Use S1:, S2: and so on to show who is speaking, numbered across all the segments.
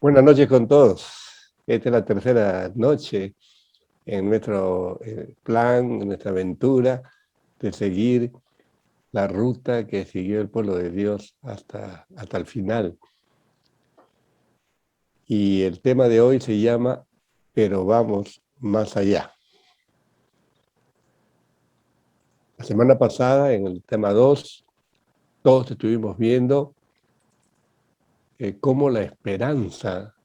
S1: Buenas noches con todos. Esta es la tercera noche en nuestro plan, en nuestra aventura de seguir la ruta que siguió el pueblo de Dios hasta el final. Y el tema de hoy se llama Pero vamos más allá. La semana pasada, en el tema 2, todos estuvimos viendo cómo la esperanza,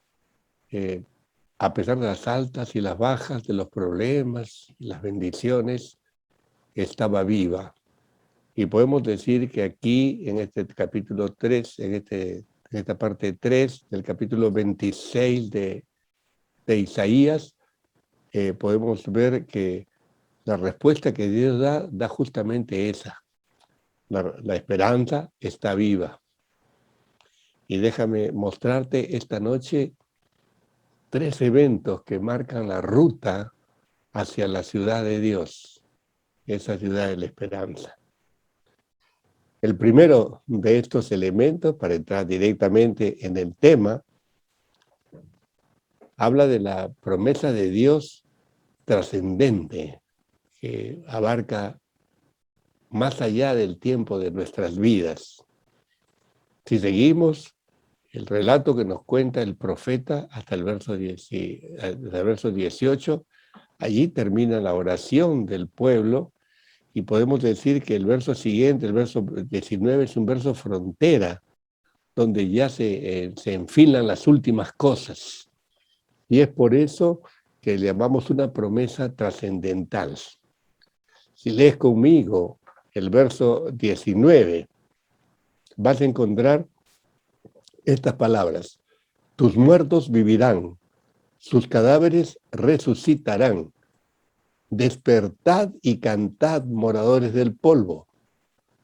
S1: a pesar de las altas y las bajas, de los problemas y las bendiciones, estaba viva. Y podemos decir que aquí, en este capítulo 3, en esta parte 3 del capítulo 26 de Isaías, podemos ver que la respuesta que Dios da justamente esa. La esperanza está viva. Y déjame mostrarte esta noche 3 eventos que marcan la ruta hacia la ciudad de Dios, esa ciudad de la esperanza. El primero de estos elementos, para entrar directamente en el tema, habla de la promesa de Dios trascendente, que abarca más allá del tiempo de nuestras vidas. Si seguimos el relato que nos cuenta el profeta hasta el verso 18, allí termina la oración del pueblo y podemos decir que el verso siguiente, el verso 19, es un verso frontera, donde ya se enfilan las últimas cosas. Y es por eso que le llamamos una promesa trascendental. Si lees conmigo el verso 19, vas a encontrar estas palabras: tus muertos vivirán, sus cadáveres resucitarán. Despertad y cantad, moradores del polvo,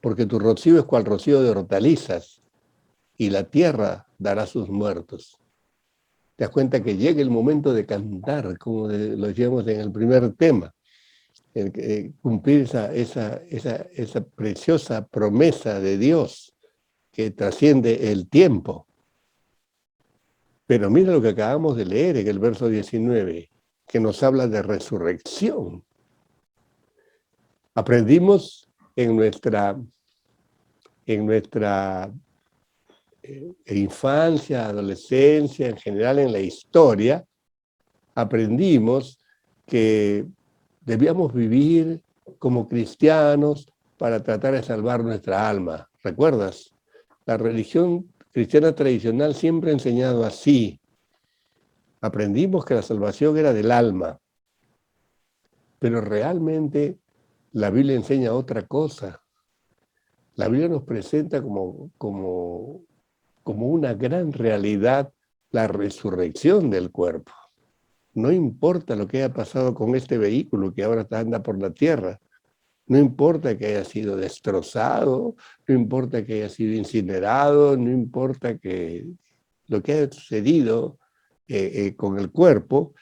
S1: porque tu rocío es cual rocío de hortalizas, y la tierra dará sus muertos. Te das cuenta que llega el momento de cantar, como lo decíamos en el primer tema, cumplir esa preciosa promesa de Dios que trasciende el tiempo. Pero mira lo que acabamos de leer en el verso 19, que nos habla de resurrección. Aprendimos en nuestra infancia, adolescencia, en general en la historia, aprendimos que debíamos vivir como cristianos para tratar de salvar nuestra alma. ¿Recuerdas? La religión cristiana tradicional siempre ha enseñado así. Aprendimos que la salvación era del alma, pero realmente la Biblia enseña otra cosa. La Biblia nos presenta como una gran realidad la resurrección del cuerpo. No importa lo que haya pasado con este vehículo que ahora anda por la tierra, no importa que haya sido destrozado, no importa que haya sido incinerado, no importa lo que haya sucedido con el cuerpo.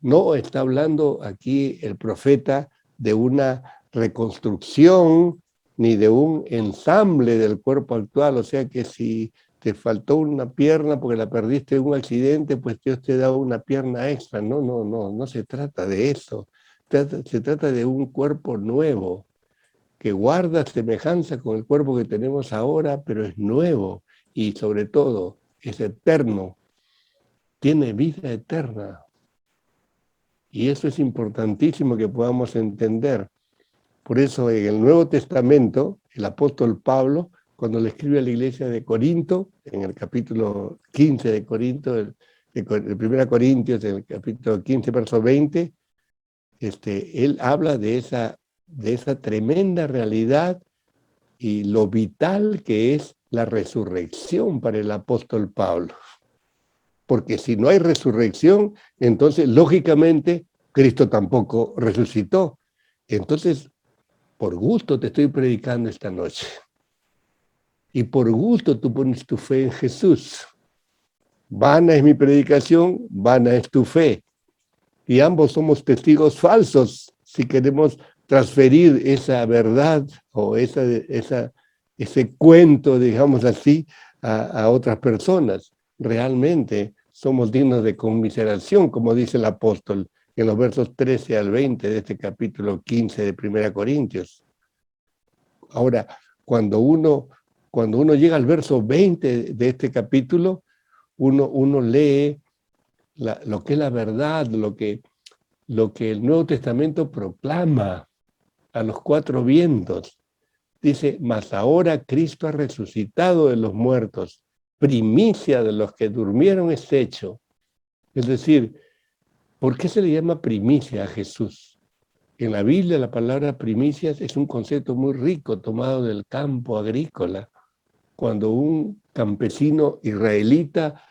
S1: No está hablando aquí el profeta de una reconstrucción ni de un ensamble del cuerpo actual, o sea que si te faltó una pierna porque la perdiste en un accidente, pues Dios te da una pierna extra. No se trata de eso. Se trata de un cuerpo nuevo, que guarda semejanza con el cuerpo que tenemos ahora, pero es nuevo y sobre todo es eterno, tiene vida eterna. Y eso es importantísimo que podamos entender. Por eso en el Nuevo Testamento, el apóstol Pablo, cuando le escribe a la iglesia de Corinto, en el capítulo 15 de Corinto, de 1 Corintios, en el capítulo 15, verso 20, él habla de esa tremenda realidad y lo vital que es la resurrección para el apóstol Pablo. Porque si no hay resurrección, entonces lógicamente Cristo tampoco resucitó. Entonces, por gusto te estoy predicando esta noche. Y por gusto tú pones tu fe en Jesús. Vana es mi predicación, vana es tu fe. Y ambos somos testigos falsos si queremos transferir esa verdad o ese cuento, digamos así, a otras personas. realmente somos dignos de conmiseración, como dice el apóstol en los versos 13 al 20 de este capítulo 15 de 1 Corintios. Ahora, cuando uno llega al verso 20 de este capítulo, uno lee lo que es la verdad, lo que el Nuevo Testamento proclama a los cuatro vientos. Dice, mas ahora Cristo ha resucitado de los muertos, primicia de los que durmieron es hecho. Es decir, ¿por qué se le llama primicia a Jesús? En la Biblia la palabra primicias es un concepto muy rico tomado del campo agrícola. Cuando un campesino israelita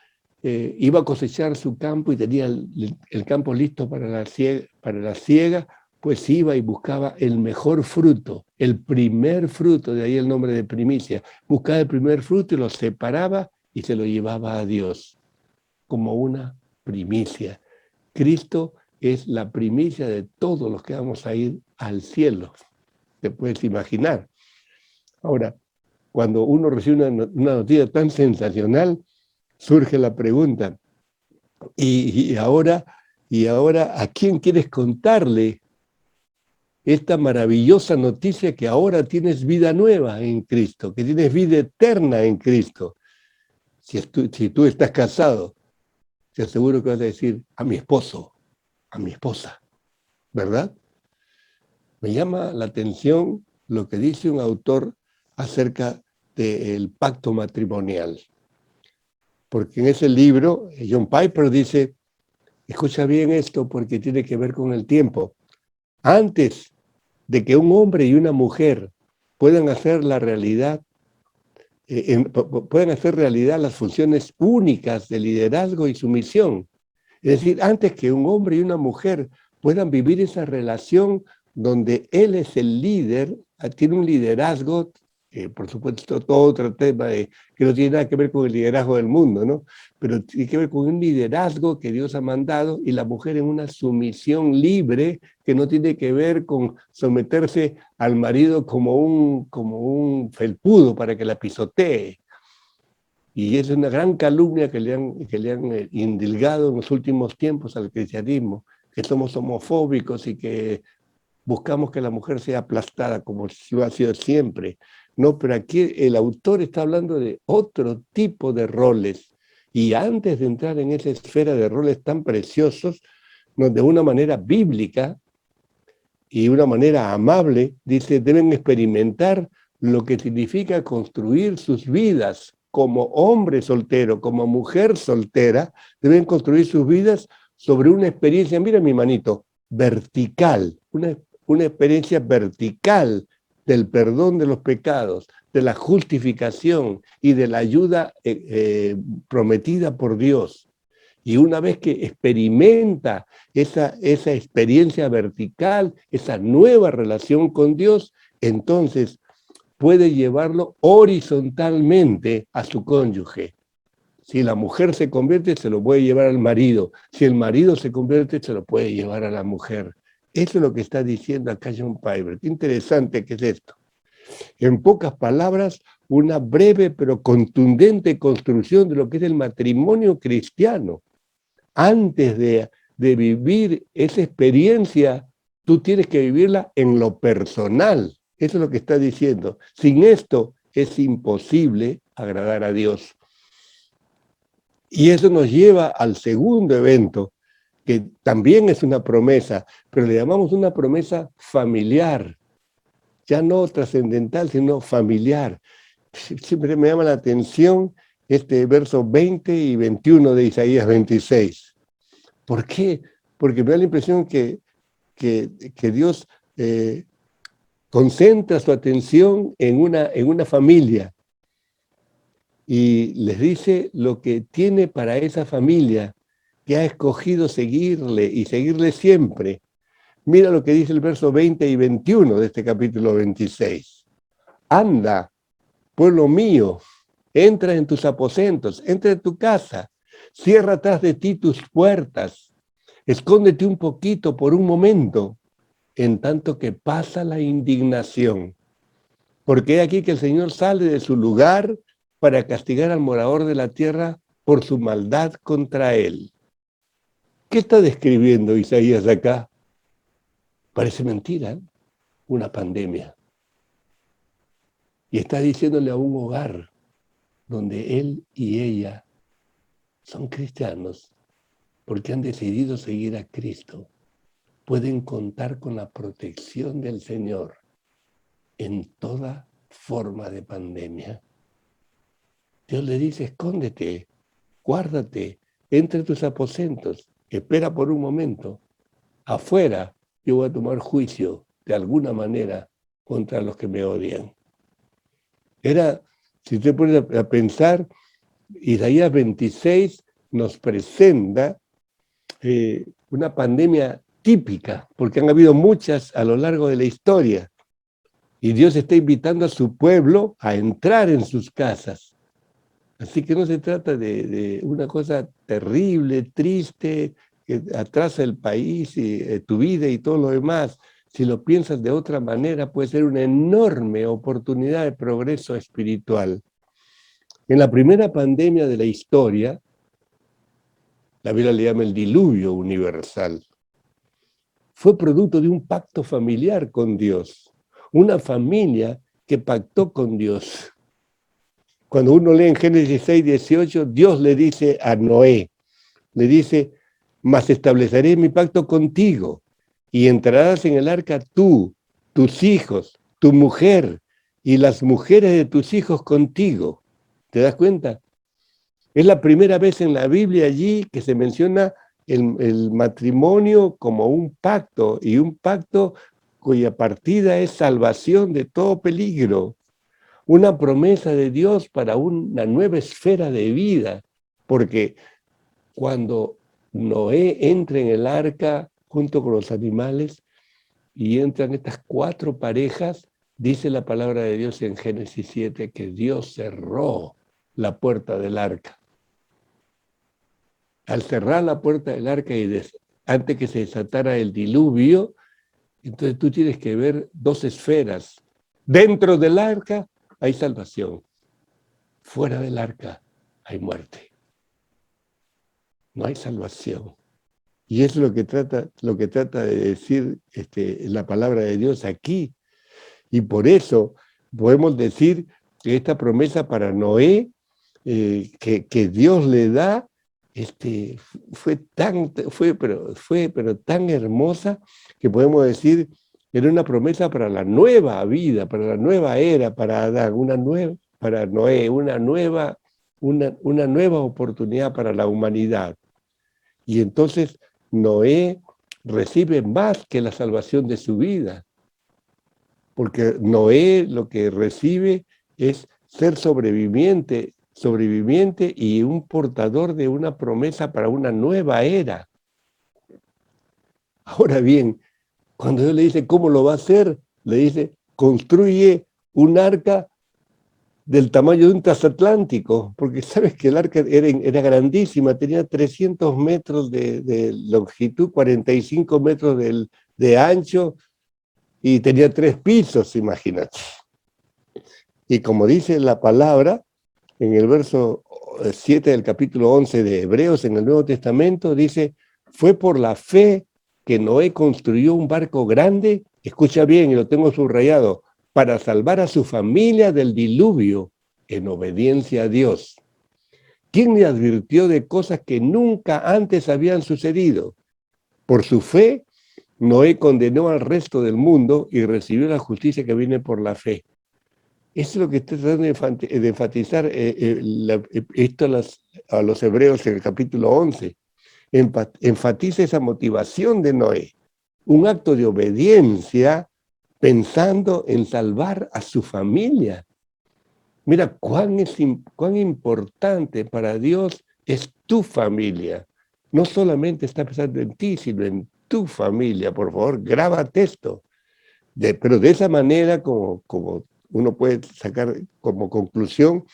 S1: iba a cosechar su campo y tenía el campo listo para la siega, pues iba y buscaba el mejor fruto, el primer fruto, de ahí el nombre de primicia. Buscaba el primer fruto y lo separaba y se lo llevaba a Dios como una primicia. Cristo es la primicia de todos los que vamos a ir al cielo. Te puedes imaginar. Ahora, cuando uno recibe una noticia tan sensacional, surge la pregunta, ¿y ahora a quién quieres contarle esta maravillosa noticia que ahora tienes vida nueva en Cristo, que tienes vida eterna en Cristo? Si tú estás casado, te aseguro que vas a decir, a mi esposo, a mi esposa, ¿verdad? Me llama la atención lo que dice un autor acerca del pacto matrimonial. Porque en ese libro, John Piper dice, escucha bien esto porque tiene que ver con el tiempo. Antes de que un hombre y una mujer puedan hacer la realidad, puedan hacer realidad las funciones únicas de liderazgo y sumisión. Es decir, antes que un hombre y una mujer puedan vivir esa relación donde él es el líder, tiene un liderazgo, por supuesto, todo otro tema que no tiene nada que ver con el liderazgo del mundo, ¿no? Pero tiene que ver con un liderazgo que Dios ha mandado y la mujer en una sumisión libre que no tiene que ver con someterse al marido como un felpudo para que la pisotee. Y es una gran calumnia que le han indilgado en los últimos tiempos al cristianismo, que somos homofóbicos y que buscamos que la mujer sea aplastada como lo ha sido siempre. No, pero aquí el autor está hablando de otro tipo de roles. Y antes de entrar en esa esfera de roles tan preciosos, de una manera bíblica y una manera amable, dice, deben experimentar lo que significa construir sus vidas como hombre soltero, como mujer soltera, deben construir sus vidas sobre una experiencia, mira mi manito, vertical, una experiencia vertical del perdón de los pecados, de la justificación y de la ayuda prometida por Dios. Y una vez que experimenta esa experiencia vertical, esa nueva relación con Dios, entonces puede llevarlo horizontalmente a su cónyuge. Si la mujer se convierte, se lo puede llevar al marido. Si el marido se convierte, se lo puede llevar a la mujer. Eso es lo que está diciendo acá John Piper. Qué interesante que es esto. En pocas palabras, una breve pero contundente construcción de lo que es el matrimonio cristiano. Antes de vivir esa experiencia, tú tienes que vivirla en lo personal. Eso es lo que está diciendo. Sin esto es imposible agradar a Dios. Y eso nos lleva al segundo evento, que también es una promesa, pero le llamamos una promesa familiar. Ya no trascendental, sino familiar. Siempre me llama la atención este verso 20 y 21 de Isaías 26. ¿Por qué? Porque me da la impresión que Dios concentra su atención en una familia y les dice lo que tiene para esa familia que ha escogido seguirle y seguirle siempre. Mira lo que dice el verso 20 y 21 de este capítulo 26. Anda, pueblo mío, entra en tus aposentos, entra en tu casa, cierra atrás de ti tus puertas, escóndete un poquito por un momento, en tanto que pasa la indignación. Porque aquí que el Señor sale de su lugar para castigar al morador de la tierra por su maldad contra él. ¿Qué está describiendo Isaías acá? Parece mentira, ¿eh? Una pandemia. Y está diciéndole a un hogar donde él y ella son cristianos porque han decidido seguir a Cristo. Pueden contar con la protección del Señor en toda forma de pandemia. Dios le dice, escóndete, guárdate, entra en tus aposentos, espera por un momento. Afuera yo voy a tomar juicio de alguna manera contra los que me odian. Si usted pone a pensar, Isaías 26 nos presenta una pandemia típica, porque han habido muchas a lo largo de la historia. Y Dios está invitando a su pueblo a entrar en sus casas. Así que no se trata de una cosa terrible, triste, que atrasa el país y tu vida y todo lo demás. Si lo piensas de otra manera, puede ser una enorme oportunidad de progreso espiritual. En la primera pandemia de la historia, la Biblia le llama el diluvio universal, fue producto de un pacto familiar con Dios, una familia que pactó con Dios. Cuando uno lee en Génesis 6:18, Dios le dice a Noé, le dice, mas estableceré mi pacto contigo y entrarás en el arca tú, tus hijos, tu mujer y las mujeres de tus hijos contigo. ¿Te das cuenta? Es la primera vez en la Biblia allí que se menciona el matrimonio como un pacto, y un pacto cuya partida es salvación de todo peligro. Una promesa de Dios para una nueva esfera de vida, porque cuando Noé entra en el arca junto con los animales y entran estas 4 parejas, dice la palabra de Dios en Génesis 7 que Dios cerró la puerta del arca. Al cerrar la puerta del arca y antes que se desatara el diluvio, entonces tú tienes que ver 2 esferas. Dentro del arca hay salvación. Fuera del arca hay muerte. No hay salvación. Y eso es lo que trata de decir la palabra de Dios aquí. Y por eso podemos decir que esta promesa para Noé, que Dios le da, fue pero tan hermosa que podemos decir que era una promesa para la nueva vida, para la nueva era, para Adán, para Noé, una nueva oportunidad para la humanidad. Y entonces Noé recibe más que la salvación de su vida, porque Noé lo que recibe es ser sobreviviente y un portador de una promesa para una nueva era. Ahora bien, cuando Dios le dice cómo lo va a hacer, le dice, construye un arca del tamaño de un transatlántico, porque sabes que el arca era grandísima, tenía 300 metros de longitud, 45 metros de ancho, y tenía 3 pisos, imagínate. Y como dice la palabra, en el verso 7 del capítulo 11 de Hebreos, en el Nuevo Testamento, dice, fue por la fe que Noé construyó un barco grande, escucha bien, y lo tengo subrayado, para salvar a su familia del diluvio en obediencia a Dios. ¿Quién le advirtió de cosas que nunca antes habían sucedido? Por su fe, Noé condenó al resto del mundo y recibió la justicia que viene por la fe. Eso es lo que está tratando de enfatizar esto a los hebreos en el capítulo 11. Enfatiza esa motivación de Noé, un acto de obediencia pensando en salvar a su familia. Mira cuán importante para Dios es tu familia. No solamente está pensando en ti, sino en tu familia. Por favor, grábate esto. Pero de esa manera, como uno puede sacar como conclusión,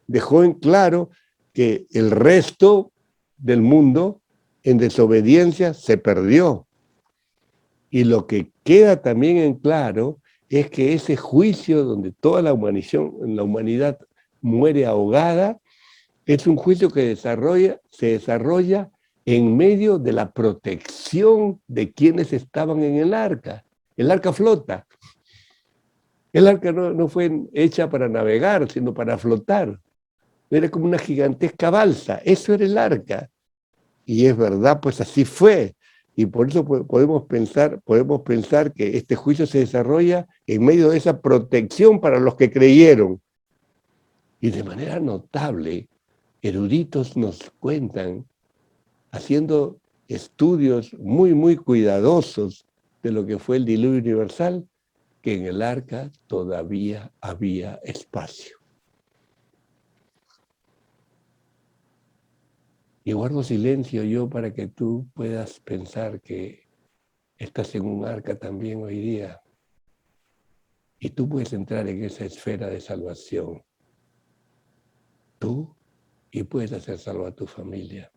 S1: dejó en claro que el resto del mundo en desobediencia se perdió. Y lo que queda también en claro es que ese juicio donde toda la humanidad muere ahogada, Es un juicio que se desarrolla en medio de la protección de quienes estaban en el arca. El arca flota. El arca no fue hecha para navegar, sino para flotar. Era como una gigantesca balsa. Eso era el arca. Y es verdad, pues así fue. Y por eso podemos pensar que este juicio se desarrolla en medio de esa protección para los que creyeron. Y de manera notable, eruditos nos cuentan, haciendo estudios muy cuidadosos de lo que fue el diluvio universal, que en el arca todavía había espacio. Y guardo silencio yo para que tú puedas pensar que estás en un arca también hoy día. Y tú puedes entrar en esa esfera de salvación. Tú, y puedes hacer salvo a tu familia.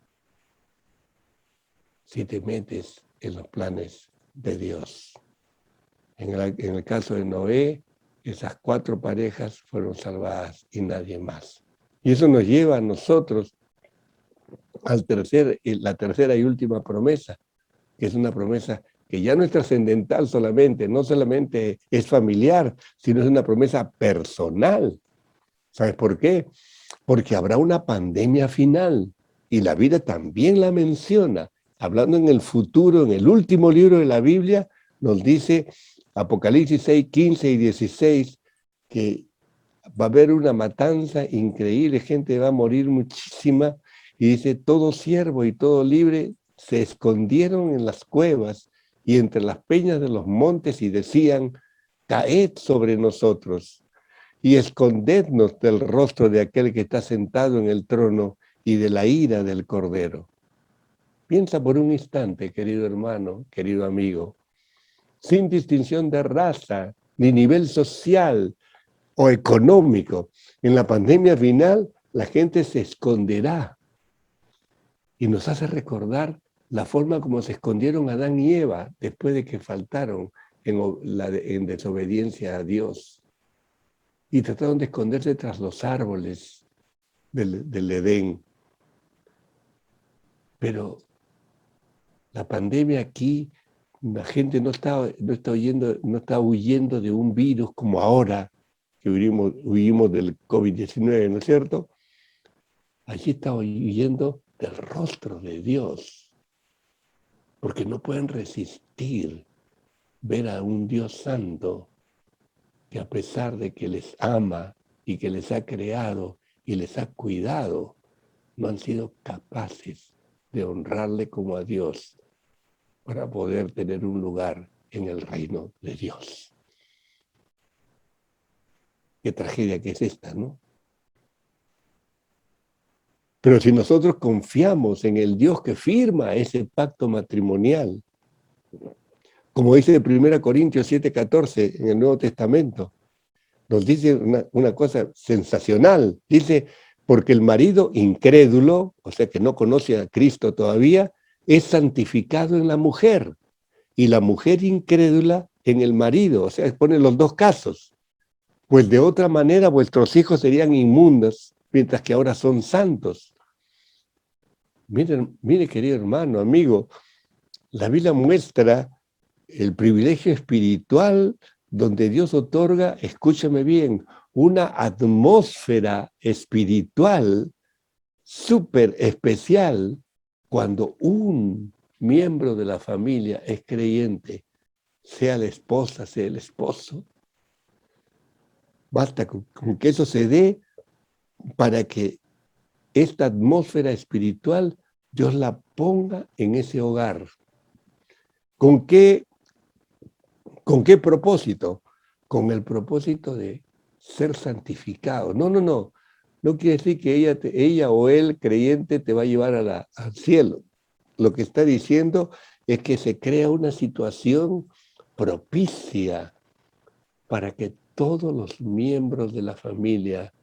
S1: Si te metes en los planes de Dios. En el caso de Noé, esas 4 parejas fueron salvadas y nadie más. Y eso nos lleva a nosotros la tercera y última promesa, que es una promesa que ya no es trascendental solamente, no solamente es familiar, sino es una promesa personal. ¿Sabes por qué? Porque habrá una pandemia final y la Biblia también la menciona. Hablando en el futuro, en el último libro de la Biblia, nos dice Apocalipsis 6, 15 y 16 que va a haber una matanza increíble, gente va a morir muchísima, y dice, todo siervo y todo libre se escondieron en las cuevas y entre las peñas de los montes y decían, caed sobre nosotros y escondednos del rostro de aquel que está sentado en el trono y de la ira del Cordero. Piensa por un instante, querido hermano, querido amigo, sin distinción de raza, ni nivel social o económico. En la pandemia final, la gente se esconderá y nos hace recordar la forma como se escondieron Adán y Eva después de que faltaron en desobediencia a Dios y trataron de esconderse tras los árboles del Edén. Pero la pandemia aquí, la gente no está huyendo de un virus como ahora, que huimos del COVID-19, ¿no es cierto? Allí está huyendo del rostro de Dios, porque no pueden resistir ver a un Dios santo que a pesar de que les ama y que les ha creado y les ha cuidado, no han sido capaces de honrarle como a Dios para poder tener un lugar en el reino de Dios. Qué tragedia que es esta, ¿no? Pero si nosotros confiamos en el Dios que firma ese pacto matrimonial, como dice 1 Corintios 7:14 en el Nuevo Testamento, nos dice una cosa sensacional. Dice, porque el marido incrédulo, o sea que no conoce a Cristo todavía, es santificado en la mujer, y la mujer incrédula en el marido, o sea, pone los dos casos. Pues de otra manera vuestros hijos serían inmundos, mientras que ahora son santos. Mire, querido hermano, amigo, la Biblia muestra el privilegio espiritual donde Dios otorga, escúchame bien, una atmósfera espiritual súper especial cuando un miembro de la familia es creyente, sea la esposa, sea el esposo. Basta con que eso se dé para que esta atmósfera espiritual Dios la ponga en ese hogar. ¿Con qué propósito? Con el propósito de ser santificado. No. No quiere decir que ella o él, creyente, te va a llevar al cielo. Lo que está diciendo es que se crea una situación propicia para que todos los miembros de la familia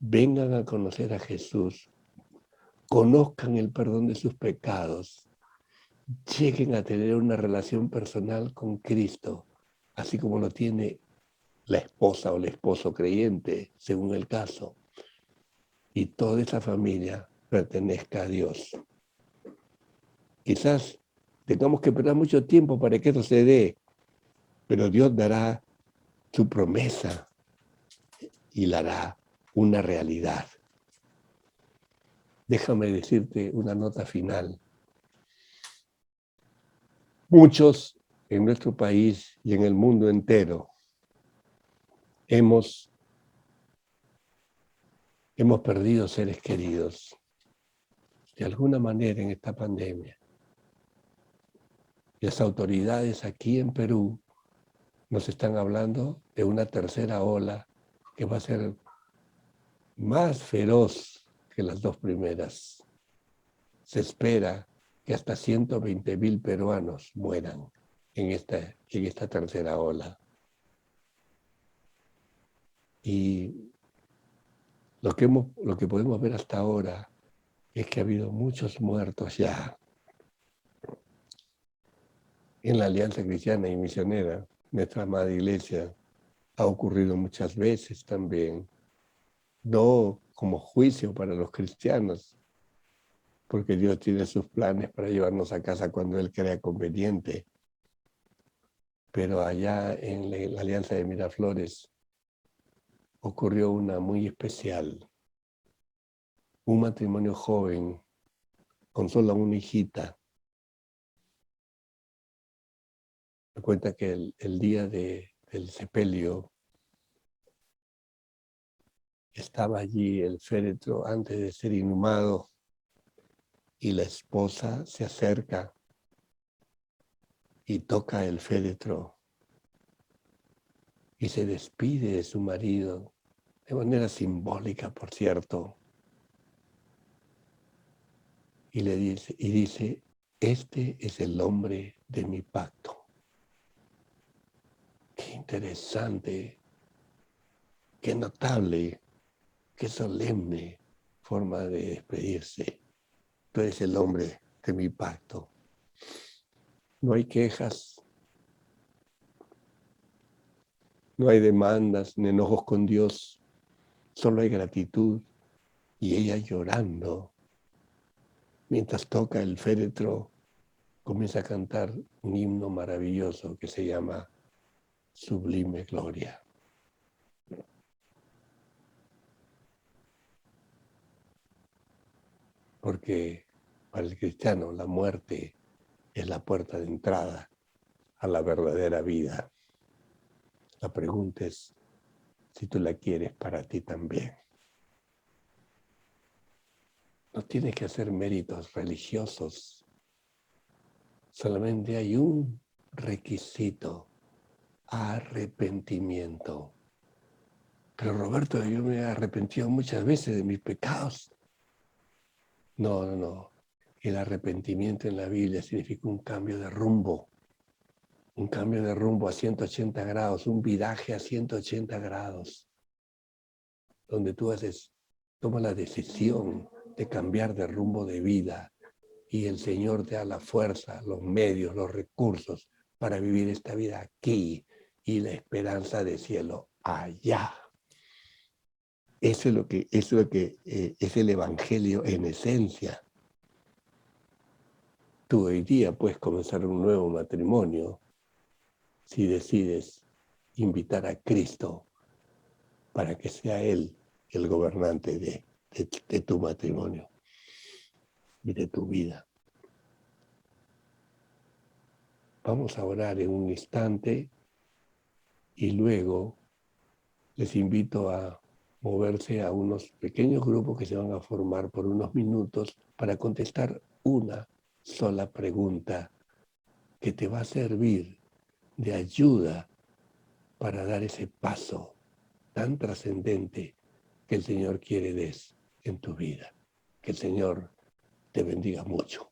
S1: vengan a conocer a Jesús, conozcan el perdón de sus pecados, lleguen a tener una relación personal con Cristo, así como lo tiene la esposa o el esposo creyente, según el caso. y toda esa familia pertenezca a Dios. Quizás tengamos que esperar mucho tiempo para que eso se dé, pero Dios dará su promesa y la hará una realidad. Déjame decirte una nota final. Muchos en nuestro país y en el mundo entero hemos perdido seres queridos de alguna manera en esta pandemia. Las autoridades aquí en Perú nos están hablando de una tercera ola que va a ser más feroz que las dos primeras. Se espera que hasta 120.000 peruanos mueran en esta tercera ola. Y lo que podemos ver hasta ahora es que ha habido muchos muertos ya. En la Alianza Cristiana y Misionera, nuestra amada iglesia, ha ocurrido muchas veces también, no como juicio para los cristianos, porque Dios tiene sus planes para llevarnos a casa cuando Él crea conveniente. Pero allá en la Alianza de Miraflores ocurrió una muy especial. Un matrimonio joven con solo una hijita. Me cuenta que el día del sepelio estaba allí el féretro antes de ser inhumado y la esposa se acerca y toca el féretro y se despide de su marido, de manera simbólica, por cierto, y dice, este es el hombre de mi pacto. Qué interesante, qué notable, qué solemne forma de despedirse. Tú eres el hombre de mi pacto. No hay quejas, no hay demandas ni enojos con Dios, solo hay gratitud y ella llorando. Mientras toca el féretro, comienza a cantar un himno maravilloso que se llama Sublime Gloria. Porque para el cristiano la muerte es la puerta de entrada a la verdadera vida. La pregunta es si tú la quieres para ti también. No tienes que hacer méritos religiosos. Solamente hay un requisito: arrepentimiento. Pero Roberto, yo me he arrepentido muchas veces de mis pecados. No. El arrepentimiento en la Biblia significa un cambio de rumbo. Un cambio de rumbo a 180 grados, un viraje a 180 grados, donde tú tomas la decisión de cambiar de rumbo de vida y el Señor te da la fuerza, los medios, los recursos para vivir esta vida aquí y la esperanza de cielo allá. Eso es lo que es el Evangelio en esencia. Tú hoy día puedes comenzar un nuevo matrimonio si decides invitar a Cristo para que sea Él el gobernante de tu matrimonio y de tu vida. Vamos a orar en un instante y luego les invito a moverse a unos pequeños grupos que se van a formar por unos minutos para contestar una sola pregunta que te va a servir de ayuda para dar ese paso tan trascendente que el Señor quiere des en tu vida. Que el Señor te bendiga mucho.